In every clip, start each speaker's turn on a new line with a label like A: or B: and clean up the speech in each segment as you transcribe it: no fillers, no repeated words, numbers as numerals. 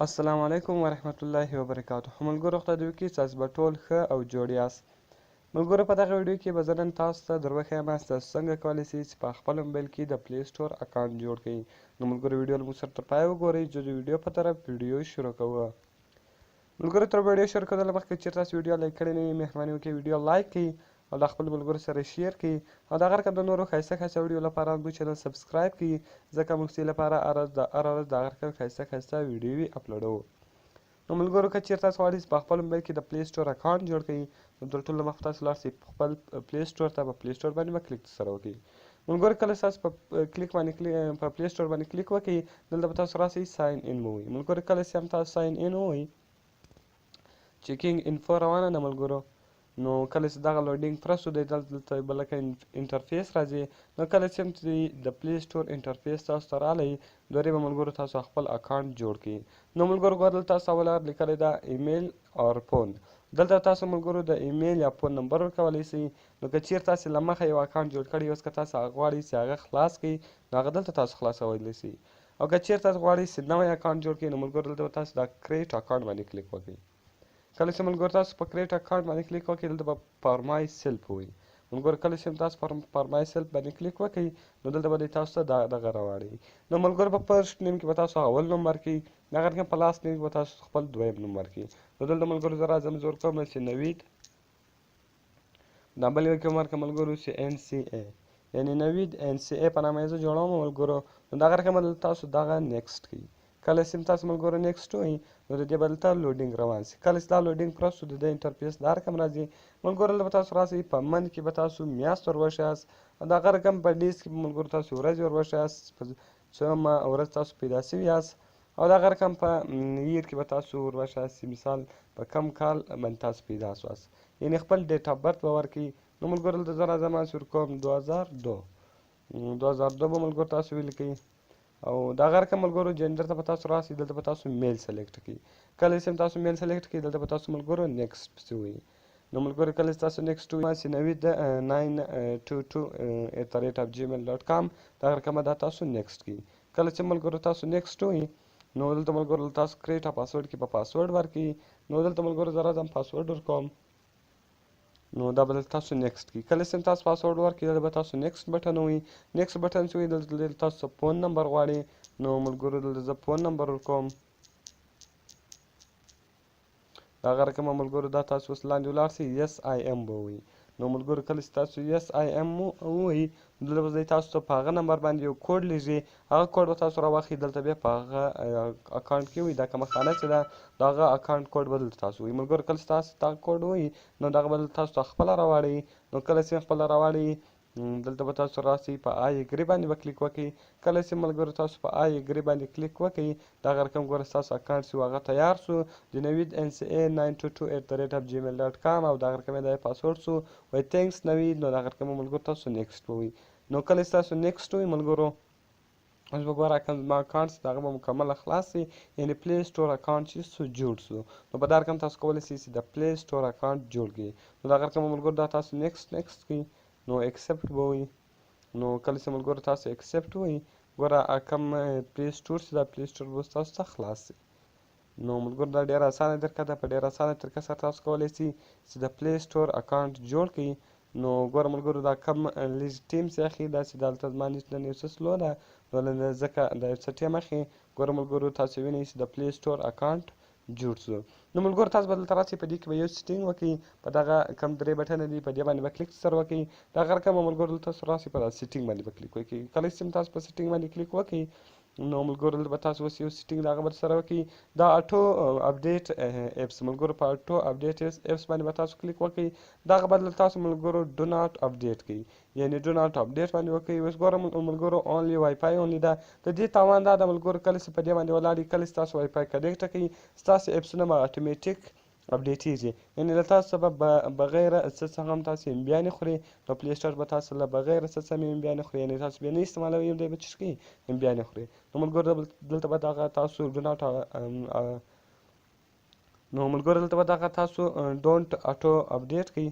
A: السلام علیکم ورحمت الله وبرکاته. ملګرو خدای دې وکړي تاسو به ټول ښه او جوړ یاست. ملګرو په دغه ویډیو کې به زه نن تاسو ته در وښیم تاسو څنګه کولی شئ چې په خپل موبایل کې د پلی سټور اکاونټ جوړ کړئ. نو ملګرو ویډیو له موږ سره تر پایه وګورئ چې د ویډیو په طرف ویډیو شروع کوو. ملګرو تر ویډیو شروع کېدو نه مخکې چېرته تاسو ویډیو لایک کړی نه وي مهرباني وکړئ ویډیو لایک کړئ او د خپلو ملګرو سره شیر کړئ او د هغه رقم د نورو ښایسته ښایسته ویډیو لپاره زموږ چینل سبسکرایب کړئ ځکه موږ ستاسو لپاره هر ورځ د هغه رقم ښایسته ښایسته ویډیوې اپلوډوو. نو ملګرو که چېرته تاسو غواړئ چې په خپل موبایل کې د پلی سټور اکاونټ جوړ کړئ نو تر ټولو مخکې تاسو لاړ شئ خپل پلی سټور ته. په پلی سټور باندې به کلیک سره وکړئ. ملګرو کله چې تاسو په پلی سټور باندې کلیک وکړئ دلته به تاسو راسئ ساین ان ووایي. ملګرو کله چې هم تاسو ساین ان ووایي چیکینګ انفو روانه ده ملګرو. نو کله چې دغه لوډینګ پرس شو دی دلته به لکه انټرفیس راځي. نو کله چې هم د پلی سټور انټرفیس تاسو ته راغلی دوی به ملګرو تاسو خپل اکاونټ جوړ کړئ. نو ملګرو ګوره دلته تاسو اول لیکلی ده ایمیل اور فون. دلته تاسو ملګرو د ایمیل یا فون نمبر ورکولی شئ. نو که چیرته تاسې له مخه یو اکاونټ جوړ کړی اوس که تاسو هغه غواړئ چې هغه خلاص کړئ نو هغه دلته تاسو خلاصولی شئ. او که چیرته تاسو غواړئ چې نوی اکاونټ جوړ کړئ نو ملګرو دلته به تاسو د کریټ اکاونټ باندې کلیک وکړئ. کله چې ملګرو تاسو په کریټ اکاونټ باندې کلیک وکړئ دلته به فار مای سیلف ووایي. ملګرو کله چې تاسو فار مای سیلف باندې کلیک وکړئ نو دلته به تاسو ته دغه راوړي. نو ملګرو په فرسټ نیم کې به تاسو اول نوم ورکړئ دغه رقم په لاست نیم کې به تاسو خپل دویم نوم ورکړئ. نو دلته ملګرو زه راځم زه ورکوم چې نوید دا بل یو کې ورکړم ملګرو چې ان سی ای یعنې نوید ان سی ای په نامه یې زه جوړوم ملګرو. نو دغه رقم به تاسو دغه نیکسټ کړئ. کله چې تاسو ملګرو نیکسټ ووایئ نو د دې به دلته لوډینګ روان شي. کله چې دا لوډینګ پرس شو د دې انټرفیس دا رقم راځي ملګرو دلته به تاسو راسئ په منځ کې به تاسو میاشت ور وښیاست او د هغه رقم په ډیز کې به ملګرو تاسو ورځې ور وښیاست په څومره ورځ تاسو پیدا شوي یاست او د هغه رقم په ییر کې به تاسو ور وښیاست مثال په کم کال باندې تاسو پیدا سواست یعنې خپل ډیټ اف برت به ورکړئ. نو ملګرو دلته زه راځم هسې ورکوم 2002 به ملګرو تاسو ولیکئ او د هغه رقم ملګرو جنډر ته به تاسو راسئ دلته به تاسو میل سلیکټ کړئ. کله چې تاسو میل سلیکټ کړئ دلته به تاسو ملګرو نیکسټ پسې ووایئ. نو ملګرو کله چې تاسو نیکسټ ووایئ چې 922@gmail.com دغه رقم دا تاسو نیکسټ کړئ. کله چې ملګرو تاسو نیکسټ ووایئ نو دلته ملګرو تاسو کریټ ا پاسورډ کې په پاسورډ ورکړئ. نو دلته ملګرو زه راځم پاسورډ ورکوم نو دا به تاسو نیکسټ کړئ. کله چې تاسو پاسورډ ورکړئ دلته به تاسو نیکسټ بټن ووایئ. نیکسټ بټن چې ووایي دلته تاسو فون نمبر غواړئ. نو ملګرو دلته زه فون نمبر ورکوم د هغه رقم ملګرو دا تاسو اوس لاندې ولاړ شئ یس آی ایم به ووایي. نو ملګرو کله چې تاسو یس آی ایم ووایي دلته به تاسو ته په هغه نمبر باندې یو کوډ لیږي هغه کوډ به تاسو راواخلئ دلته بیا په هغه اکاونټ کې ووایي دا کومه خانه چې ده د هغه اکاونټ کوډ به دلته تاسو ووایي. ملګرو کله چې تاسو دغه کوډ ووایي نو دغه به تاسو ته خپله راواړئ. نو کله چې خپله راواړئ دلته به تاسو راسئ په آی اګري باندې به کلیک وکړئ. کله چې ملګرو تاسو په آی اګري باندې کلیک وکړئ دغه رقم ګوره ستاسو اکاونټ چې هغه تیار شو د نوید ان سی ای 922@gmail.com او دغه رقم یې د پاسورډ شو وایي تینکس نوید. نو دغه رقم ملګرو تاسو نیکسټ ووایئ. نو کله چې تاسو نیکسټ ووایئ ملګرو اوس به ګوره زما اکاونټ چې هغه به مکمله خلاص شي یعنې پلی سټور اکاونټ چې سو جوړ شو. نو په دا رقم تاسو کولی شئ چې د پلی سټور اکاونټ جوړ کړئ. نو دغه رقم ملګرو دا تاسو نیکسټ کړئ نو ایکسپټ به ووایي. نو کله چې ملګرو تاسو ایکسپټ ووایي ګوره کوم پلی سټور چې دا پلی سټور به تاسو ته خلاص شي. نو ملګرو دا ډېره اسانه طریقه ده په ډېره اسانه طریقه سره تاسو کولی شئ چې د پلی سټور اکاونټ جوړ کړئ. نو ګوره ملګرو دا کم لږ ټیم چې اخلي داسې دلته زما نن یو څه سلو ده نو ځکه د یو څه ټیم اخلي. ګوره ملګرو تاسو وینئ چې د پلی سټور اکاونټ جوړ شو. نو ملګرو تاسو به دلته راسئ په دې کې به یو سیټینګ وکړئ په دغه کم درې بټنه دي په دې باندې به کلیک سره وکړئ. دغه رقم ملګرو دلته تاسو راسئ په سیټینګ باندې به کلیک وکړئ. کله چې تاسو په سیټینګ باندې کلیک وکړئ نو ملګرو دلته به تاسو اوس یو سیټینګ د هغه به سره وکړئ دا اټو اپډیټ اپس. ملګرو په اټو اپډیټ اپس باندې به تاسو کلیک وکړئ دغه بدل تاسو ملګرو ډو ناټ اپډیټ کړئ یعنې ډو ناټ اپډیټ باندې وکړئ. اوس ګوره ملګرو اونلی وای فای اونلی ده د دې تاوان دا ده ملګرو کله چې په دې باندې ولاړئ کله چې تاسو وای فای کنیکټ کړئ ستاسو اپسونه به اتومیټیک اپډیټیږي یعنې له تاسو څخه بغیر څه څه هم تاسو امبیانې خورئ نو پلی سټور به تاسو له بغیر څه څه هم امبیانې خورئ یعنې تاسو بیا نه استعمالوئ دی به څه کوئ امبیانې خورئ. نو ملګرو دلته به دغه تاسو ډونټ ډونټ اټو اپډیټ کړئ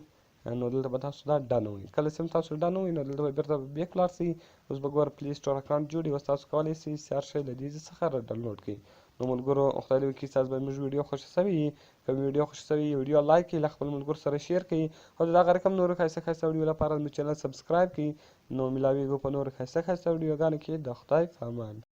A: نو دلته به تاسو دا ډن ووایئ. کله چې هم تاسو ډن ووایئ نو دلته به بېرته بیک ولاړ شئ. اوس به ګوره پلی سټور اکاونټ جوړ وي اوس تاسو کولی شئ چې هر شی له دې څخه را ډاونلوډ کړئ. نو ملګرو خدای دې وکړي ستاسو به زموږ ویډیو خوښه سوې وي که ویډیو خوښه سوې وي ویډیو لایک کړئ له خپلو ملګرو سره شیر کړئ او د دغه رقم نورو ښایسته ښایسته ویډیو لپاره زموږ چینل سبسکرایب کړئ نو ملاویږو په نورو ښایسته ښایسته ویډیوګانو کې د خدای په امان